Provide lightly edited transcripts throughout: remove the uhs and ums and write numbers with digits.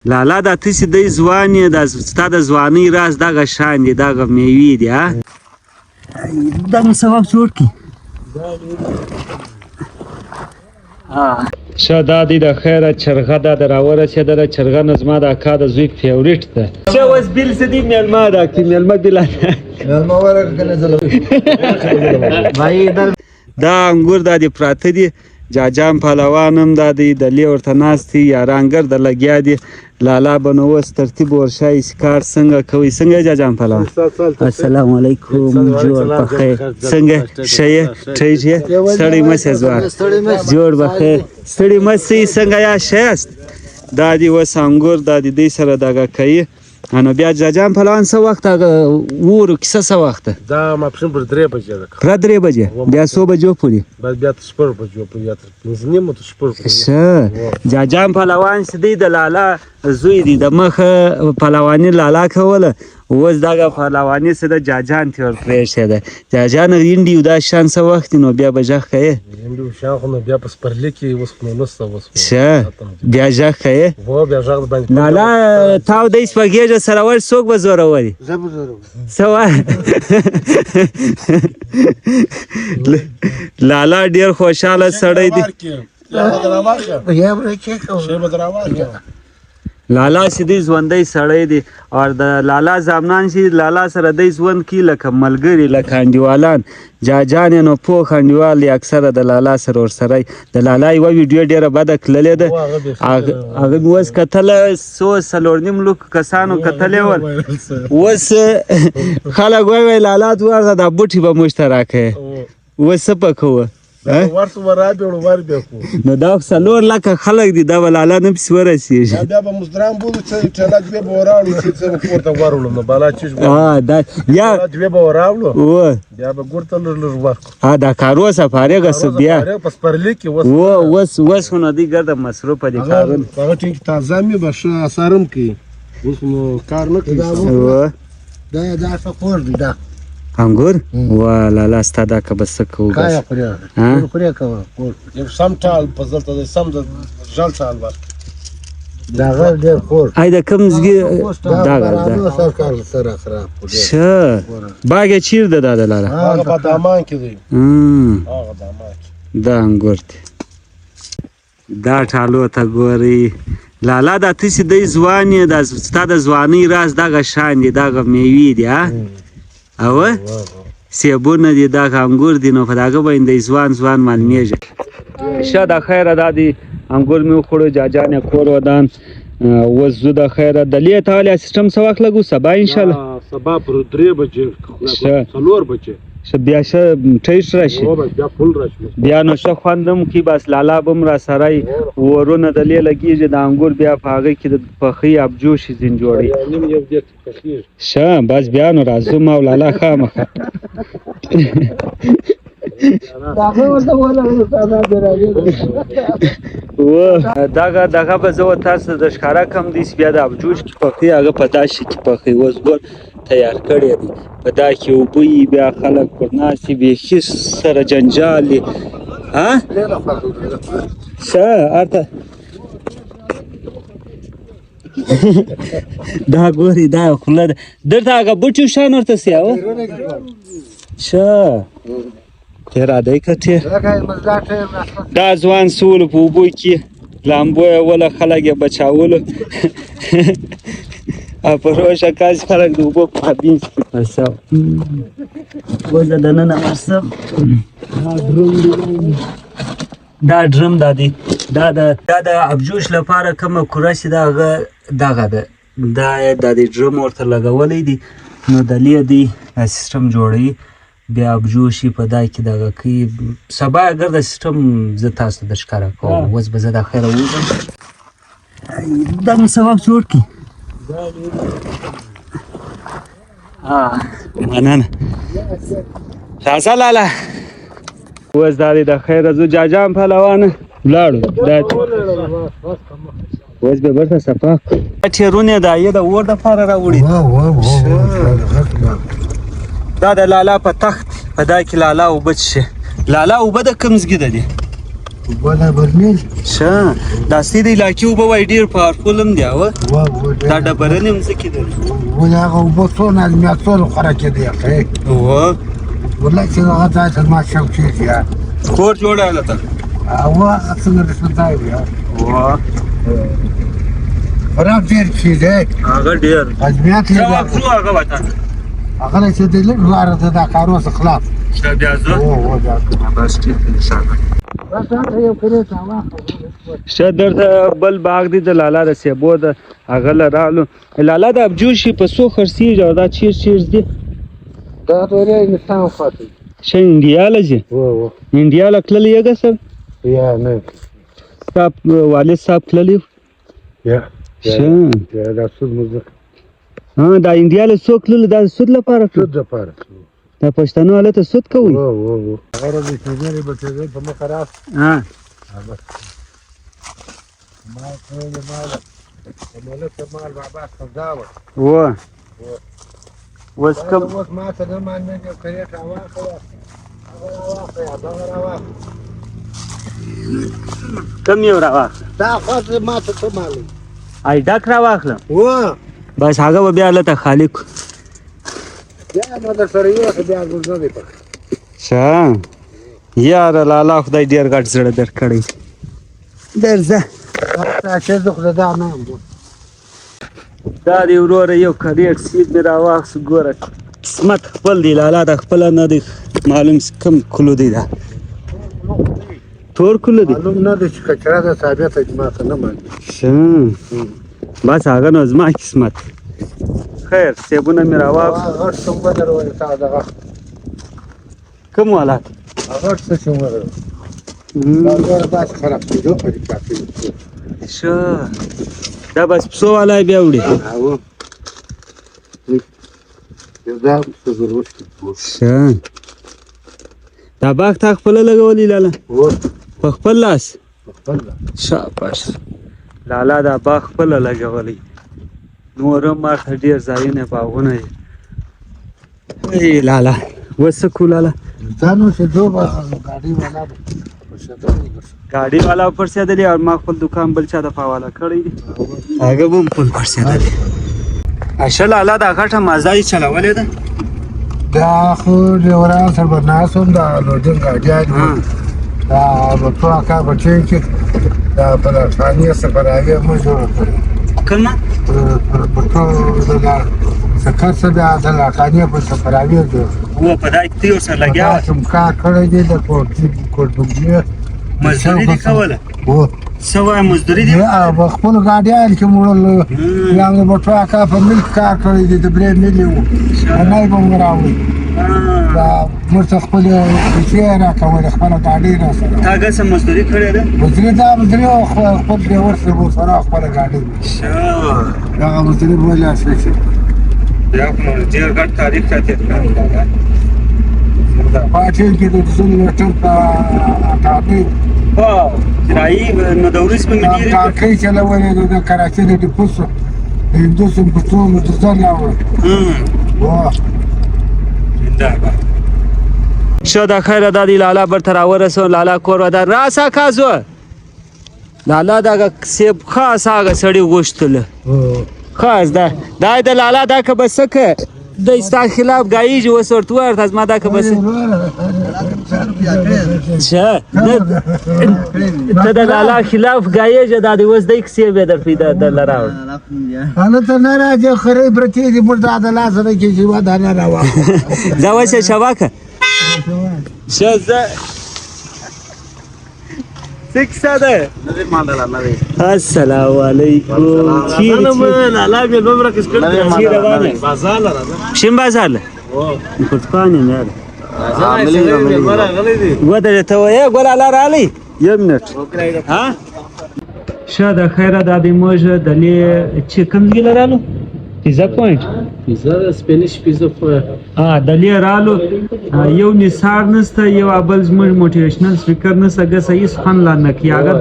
لالا دا تاسې دی ځوان یې دا ستا د ځوانۍ راز دغه شان دی دغه میوې دي دا مې سبق جوړ کړي ښه دا دی د خیره چرغه دا د راورسېدله چرغه نه زما د اکا د زوی فیورټ ده ښه اوس بیل څه دي میلمه ده که میلمه بیله دا انګور دا دي پراته دي جاجان پهلوان هم دا دی دلې ورته ناست دي یاران ګرده لګیا دي لالا به نو اوس ترتیب ورشایي کار څنګه کوئ څنګه یې جاجان پهلوان السلام علیکم جوړ بخیر څنګه ښه یې ټیټ یې ستړی مه سې ځوان جوړ بخیر ستړي مه سئ څنګه یاست ښه یاست دا دي اوس انګور دا د دوی سره دغه کوي نو بیا جاجان پهلوان څه وخت هغه وورو کیسه څه وخته دا ماپښین پر 3 بجې ده پوره 3 بجې بیا څو بجو پورې بیا تر 6 بجو پورې یا تر 5 نیمو تر 6 پورې ښه جاجان پهلوان چې دی د لالا زوی دی د مخه پهلواني لالا کوله اوس دغه پهلواني څه د جاجان ته ور پرېښې ده جاجان هندي دا شان څه وخت نو بیا به غږ کوې هندي شان خو نو بیا په سپرلي کې اوس نو نسته اوس ښه بیا غږ کوې هو بیا غږ باندې لالا تاو دی سپږېږه سره ول څوک به زوروري زه به زورور څه وایې لالا ډېر خوشحاله سړی دی لالا چې دی ژوندی سړی دی او د لالا زامنان چې لالا سره دی ژوند کوي لکه ملګري لکه انډیوالان جاجان یې نو پوخ انډیوال دی اکثره د لالا سره ورسره د لالا یوه ویډیو ډېره بده تللې ده هغه مې اوس کتله څو څلور نیم لکو کسانو کتلی ول اوس خلک وایي لالا ته ورغه دا بوټي به موږ ته راکوې اوس څه به کوو نو دا څلور لکه خلک دي دا به لالا نه پسې ورسېږي بیا به مزدران بولو چې ټېله دوې به وراوړو چې څه به کورته وروړو نو بالا چیش به یا دوې به وراوړو بیا به ګور ته لږ لږ ورکړو دا کار اوسه فارغه سو بیا په سپرلي کې اوس خو نو دوی ګرده مصروفه دي کارونه هغه ټینګ تازه مې به ښه اثر هم کوي اوس نو کار نه کوي دا څه کور دی دا انګور وا لالا ستا دا که به څه کوو کایه خورې کوه یو سم ټال په دلته دی سم د ژړ ټال ورکړي دا غر ډېر خور ای د کوم ځګي دغه ښه باغ یې چیرته دا د لالا هغه په دامان کې دی هغه دامان کې دا انګور دی دا ټالو ته ګورئ لالا دا تاسې دی ځوان یې دا ستا د ځوانۍ راز دغه شان دی دغه میوې دي اوه سیبونه دي دغه انګور دي نو په دغه باندې ځوان معلومیږي ښه د خیره دا دی انګور مې وخوړو جاجان یې کور ودان اوس زه د خیره دلې تالی سیسټم څه وخت لګو سبا انشاءالله سبا پر 3 بجې 4 بجې بیا ښه ټیټ راشي بیا فل راشي بیا نو ښه خوند هم کوي بس لالا به هم راسره وي ورونه دلې لګېږي د انګور بیا په هغې کې د پخۍ ابجوشي ځین جوړوي ښه بس بیا نو راځو ما او لالا خامخا دغه به زه تاسو د ښکاره کم دی بیا د ابجوش کې پخۍ هغه په دا شي کې پخۍ اوس ګور تیار کړی دی په دا کې اوبه یي بیا خلک پر ناست دي بیخي سره جنجال دي ښه هلته دا ګورې دا خوله ده دلته هغه بوټي شان ورته سیاوه ښه تېره دی که دا ځوان سولو په اوبو کې لامبو یې وله خلک یې بچاولو او په روشه کاسې خلک د اوبو په مابینځ کې پرسه وزه دننه ورسم دا ډرم دا دی دا د ابجوش لپاره کومه کوره چې دغه ده دا د ډرم ورته لګولی دی نو دلې دی سیسټم جوړوي بیا ابجوشي په دا کې دغه کوي سبا اگر د سیسټم زه تاسو د ښکاره کوم اوس به زه د خیره ووځم دا مې سبق جوړ کړي مننه راځه لالا اوس دا دی د خیره زه جاجان پهلوانه ولاړو اوس به برته صفا ټیرونه دا یې د اور دپاره راوړي دا د لالا په تخت په دا کې لالا اوبه څښي لالا اوبه د کوم ځګي ده دي ولا برمیل ښه دا سیدې علاقې اوبه وایي ډېر پاورفول هم دی هو و دا ډبرنې هم څه کېدل ولا هغه اوبه څونه میاشتونه خوره کېدی ښه هو والله چې هغه ځای ته ما شوق کېږي یار کور جوړ هلته هغه څنګه رسم ځای دی یار هو خراب ډېر کېږي هغه ډېر ازمیات ښه یې واخلو هغه وطن هغه چې د لږ لاره ده دا کارونه څه خلاف ښه بیا زه او دا بس ټیک دی انشاءالله بس هغه یو کړی تا واخله ښه درته بل باغ دی د لالا د سیبو د هغه له رالو لالا د ابجوش په څو خرڅېږي او دا چیرز دی دا دوره انسان خاطر ښه انډیا له ځي و انډیا له تللی یې که سر یا نه ستا والد صاحب تللی یا ښه یا دا سود مزه ها دا انډیا له څوک تللي دا د سود لپاره تللي؟ سود لپاره دا پښتنو هلته سود کوي و هغه د شمیرې به ته په مخه راس ها ما ټول مال مالک مال بابا خداوه و اوس کوم اوس ما ته نه مانه چې کړی تا واخله هغه راواخله کم یو راواخله دا خاطر ما ته څه مالي ای ډک راواخله و بس هغه به بیا هلته خالي کړو بیا نو در سره یو بیا ګوز نه دی پکې ښه یاره لالا خدای ډېر ګټ زړه درکړی درځه دا چې زه خو دا نه یم دا دی وروره یو کریټ سیب مې راواخیست ګوره قسمت خپل دی لالا د خپله نه دی معلوم کوم کلو دی دا تور کلو دی معلوم نه دی چې کچره ده ثابته دي ما ته نه ماني ښه بس هغه نو زما قسمت خیر سیبونه مې راواخیست غټ څنګه درولې تا دغه کوم والات غټ څه څنګه دا ګوره داسې خراب کېدو په دې کافي ښه دا بس پسو والا بیا وړي او دا څه ضرورت ښه دا باغ تا خپله لګولی لالا و په خپل لاس خپل شاباش لالا دا باغ خپله لګولی نور هم ماته ډېر ځایونه باغونه یې ای لالا اوس څه کوو لالا دا نو چې دو ګاډي والا ګاډي والا پړسېدلی او ما خپل دوکان بل چا د حواله کړی دی هغه به هم پل پړسېدلی اشه لالا دا غټه مازدا یې چلولې ده دا خو ډیوران سره به ناست وم دا لوډر ګاډیان دا به ټول اکا بچی چې دا په لارښوونې سفراوي موږ جوړه کړې کومه په ټول دا سکر څه دا د لارښوونې په سفراوي جوړ و په دا کې ته ورسره لګیا کوم کار کړی دی د کوټبګي مزدوري دې کوله و څه وایه مزدوري دې په خپل ګاډیان کې موړل یا د بټو اکا په ملک کار کړی دی د برې ملي و نه به مو راوړي دا موږ ته خپلې پیسې راکولې خپله ګاډۍ را سره تا هغه څه مزدوري کړې ده مزدوري دا مزدوري او خپل ډریور سره مو سره خپله ګاډۍ ښه دغه مزدوري بولې اصلي شي بیا خو نو ډېر ګټ تاریخ را تېر کړی لالا پاټین کې د ټول وټر په اټاپي په چرایي نو د ورځې په مې ډېرې کارکۍ چلولې د کراچۍ د ډیپوس د هندوستان په ټول متزل راوړ واه ښه دا خیره دا دی لالا برته راورسو لالا کور ودان راسه کازو لالا دغه سیب خاص هغه سړي غوښتله خاص دا د لالا دا که به څه که د ستا خلاف ګایېږي اوس ورته ووایه زما دا که به څه ښه ته د لالا خلاف ګایېږه دا د اوس دی کیسې به در درله راوړه هلته نه راځي خرې پرتې دي موږ دا د لاسه نه کېږي ما دا نه راواخلو دا اوس یې شبکه ښه زه څه کیسه ده السلام علیکم لالا مې نوم راکس چی روانه بازار له راځه شین بازار له پټپان یم یار ودرې ته وایې ګل الله رالی یو منټ ها ښه د خیره دا د موږ دلې چې کوم ځای رالو پیزا پوینټ پیزا سپینش پیزا دلې رالو یو نثار نسته یو بل زموږ موټیویشنل سپیکر نسته ګسه هېڅ خوند لا نه کوي هغه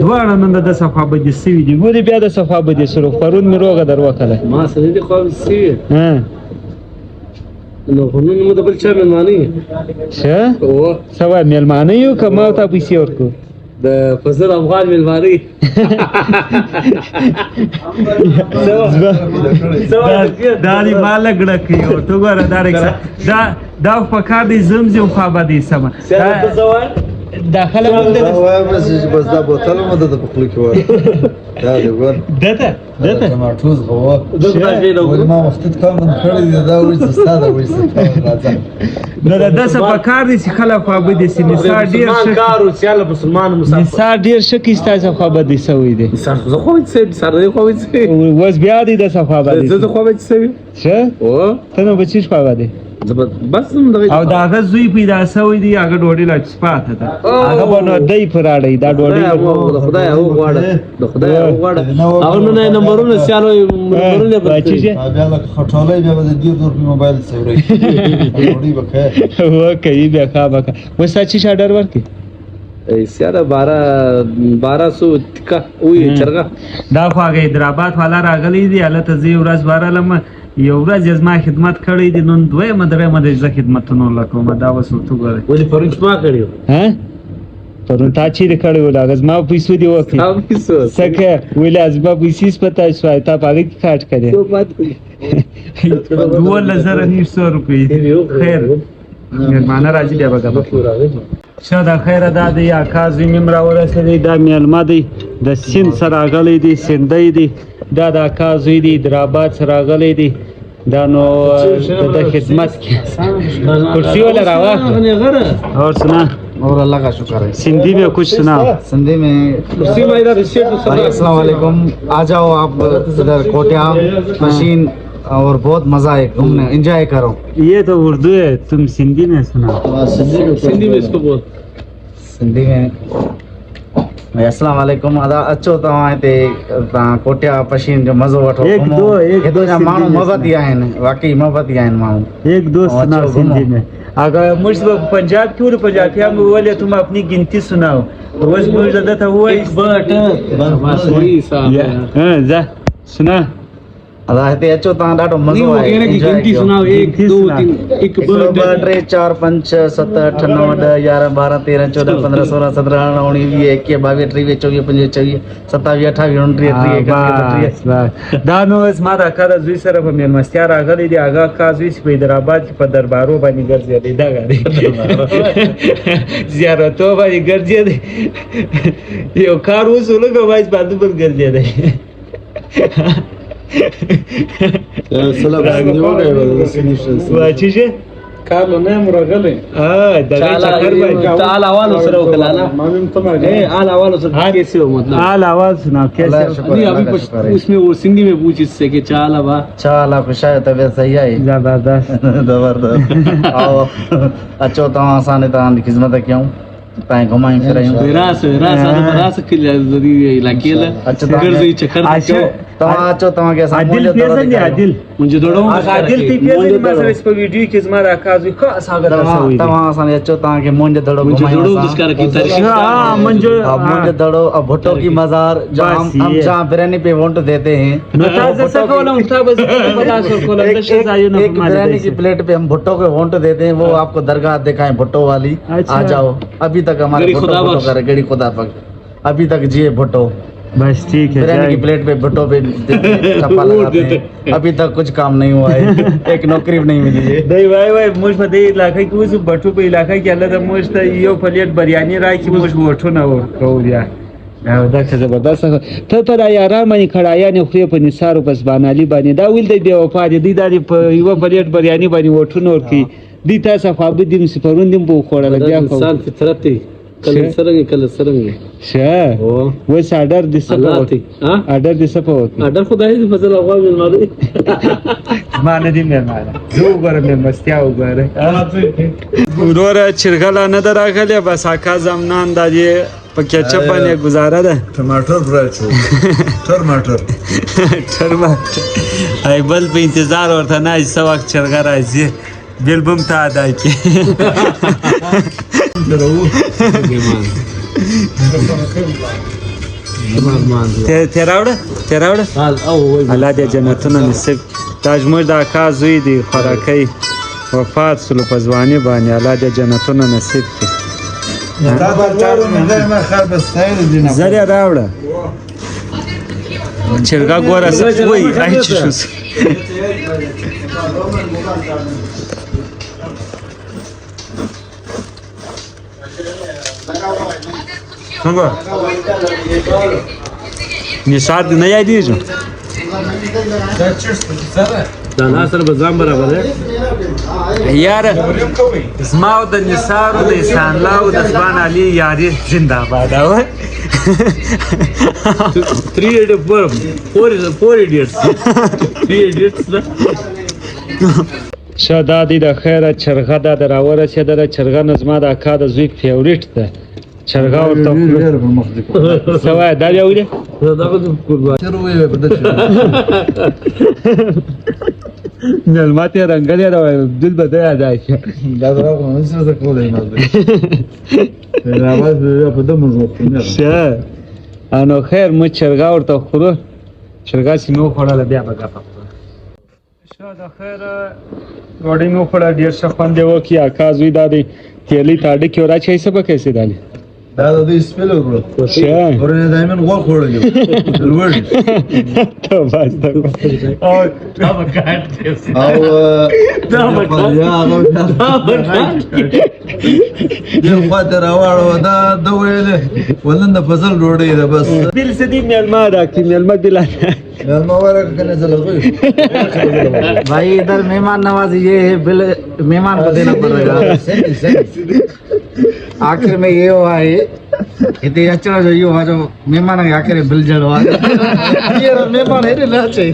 دواړه نن د صفا بدي سوي دي ګورې بیا د صفا بدي سره پرون مې روغه در وکړه ما سره دي خو سوي نو خو نن مو د بل چا مېلمانه یې ښه څه وایې مېلمانه یو که ما ته پیسې ورکړو د فضل افغان ملماری دا دی مال ګړه کوي تو ګوره دا په کار دی زمزم خو به دی سم داخله مونږ بس دا بوتل مو د په خلک و دا دی ور دته ټماټوز غوا ولې ما وخت کار من کړی دا وې ستاده وې دا د څه په کار دی چې خلک خو به دي مثال ډیر کار او سیاله مسلمان مسافر مثال ډیر شکی ستاسو خو به دي سوي دي زه خو څه سره خو څه وز بیا دی د صفه به دي زه خو څه څه او ته نو بچیش خو به دي بس او دا هغه زوی پیدا سوی دی هغه ډوډۍ لا چپاته ده هغه بنو دای پراړی دا ډوډۍ د خدای او غواړه د خدای او غواړه هغه نه نمبرونه سیالو نمبرونه بچی بیا لکه خټولای بیا د دې دور په موبایل سوري ډوډۍ بکه و کوي بیا کا بکا وسه چی شاډر ورکی سیاله 1200 ټکا وې چرګه دا خو هغه حیدرآباد والا راغلی دی الته زی ورځ بارلم یو ورځ از ما خدمت کړی دی نن دوی مدره مده ز خدمتونو لکوم دا وسوتو غره ولې پرونش ما کړیو ها پرون تا چی کړی و دا ما پیسو دی وکی سکه ویل از ما پیسې پتا شوای تا پاره کی کاټ کړي تو بات 2900 روپۍ خیر مهربانه راځي بیا وګورم شاده خیر دا دی اکاز مم را ورسېدی دا میلمه دی د سین سره غلې دی سندې دی دا د اکاز دی دراباد سره غلې دی دا نو د خدمت کرسی ولا راوخ اور سنا اور अल्लाह का शुक्र है सिंधी में कुछ सुनाओ सिंधी में कुर्सी में इधर रिसेट अस्सलाम वालेकुम आ जाओ आप इधर कोटिया मशीन और बहुत मजा है घूमने एंजॉय करो ये तो उर्दू है तुम सिंधी में सुनाओ सिंधी में इसको बोल सिंधी में अस्सलाम वालेकुम अदा अचो तव्हां हिते तव्हां कोटिया पशीन जो मज़ो वठो हिते जा माण्हू मोहबती आहिनि वाकई मोहबती आहिनि माण्हू एक दो सुनाओ सिंधी में अगर मुझसे पंजाब क्यों पंजाबी हम बोले तुम अपनी गिनती सुनाओ तो बस मुझे ज्यादा था वो बस वही साहब हां जा सुना अदा हिते अचो तव्हां ॾाढो मज़ो आहे गिनती सुनाओ 1 2 3 1 2 3 4 5 6 7 8 9 10 11 12 13 14 15 16 17 18 19 20 21 22 23 24 25 26 27 28 29 دا نو اسما دا کار زوی سره په میلمستیا راغلی دی هغه کازوی په حیدرآباد په دربارو باندې ګرځېدی دا غاری زیارتو باندې ګرځېدی یو کار وسولو به وایي باندې بل ګرځېدی سلام علیکم واچی شه کارلو نه مرغله دا چکر باندې تعال اولو سره وکلانا آل اولو سره कैसे हो मतलब آل आवाज सुनाओ कैसे नहीं अभी उसमें वो सिंधी में पूछ इससे कि चाला बा चाला खुशायो तबियत सही आहे जबरदस्त जबरदस्त आओ अचो तव्हां असां ने तव्हांजी ख़िदमत कयूं तव्हां घुमायूं फिरायूं रास के इलाके ला गर्दी चक्कर तव्हां अचो तव्हांखे असां आदिल मुंहिंजो दौड़ो आदिल थी पेज में सर इस पर वीडियो के जमा रखा जो का सागर सवई तव्हां असां अचो तव्हांखे मुंहिंजो दड़ो दौड़ो जिसका की तारीख हां मुंहिंजो दड़ो अब भुट्टो की मजार जहां हम जहां बिरयानी पे वोट देते हैं एक बिरयानी की प्लेट पे हम भुट्टो के वोट देते हैं वो आपको दरगाह दिखाएं भुट्टो वाली आ जाओ अभी तक हमारे भुट्टो करे गड़ी खुदा पक अभी तक जिए भुट्टो बस ठीक है बिरयानी की प्लेट पे भुट्टो पे चप्पा लगाते हैं अभी तक कुछ काम नहीं हुआ है एक नौकरी भी नहीं मिली है दई भाई मुझ पर दे इलाका की उस भट्टो पे इलाका की अल्लाह दा मुझ त यो प्लेट बिरयानी राई की मुझ वठो ना हो कहू दिया دا څه زبردست ته پر یاران باندې کړایا نه خو په نثارو پس بانالي باندې دا ویل دی وفا دي د یو پلیټ بریانی باندې وټونه ورکی دي تاسو خو به دیم سپرون دیم بو خوړل بیا خو انسان فطرت دی کله سرنګ شه و ساډر د سپورت ها اډر د سپورت اډر خدای دې فضل اغوا مې ما نه دي مې مالا زه وګورم مې مستیا وګوره ورور چرګلا نه دراغله بس اکا زمنان د دې پکې چپانه گزاره ده टमाटर फ्राई छो टमाटर ای بل په انتظار ورته نه ایسه وخت چرګه راځي بل بم ته ادا کی تیراوړه الله دې جنتونه نصیب تاج موږ د اکا زوی دی خوراکۍ وفات سلو په ځواني باندې الله دې جنتونه نصیب کړي زره راوړه چرګا ګوره وای آی چې شوس څنګه نشاد نه یادېږي دا ناصر به ځان برابر دی یار زما او د نثار او د احسان الله او د ځوان علي یاري زنده‌باد او 4 idiots 3 idiots شاده دی د خیره چرغه د راورسېدله چرغه نظما د اکا د زوی فیوریټ ده چرغه ورته سوای دا بیا وړي دا به قربان ملماتې رنګلې دا دل به دی ادا شي دا راغو نه څه کولای نه دا راوځي په دمو شه انو خیر مو چرغه ورته خورو چرغه سیمو خوړاله بیا به ګپه شاده خیر ګوډینګ خوړا ډیر ښه خوند دی وکي اکا زوی دا دی تیلی تاډه کې راچې سبا کیسه دالي دا د سپیل ورو شه ورنه دایمن غوړ خوړل لوړ ته باز ته او دا به کاټ او دا به یو خاطر راوړو دا د ویل ولنه فصل ډوړې ده بس دل سدي ملما دا کی ملما دل ما ورک کنه زلغوي भाई इधर मेहमान नवाजी ये है बिल मेहमान को देना पड़ेगा आखिर में ये हुआ है इतने अच्छा जो ये हुआ जो मेहमान के आखिर बिल जड़वा ये मेहमान है ना चाहिए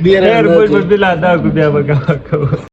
خیر مو بدل ادا کو بیا وکړو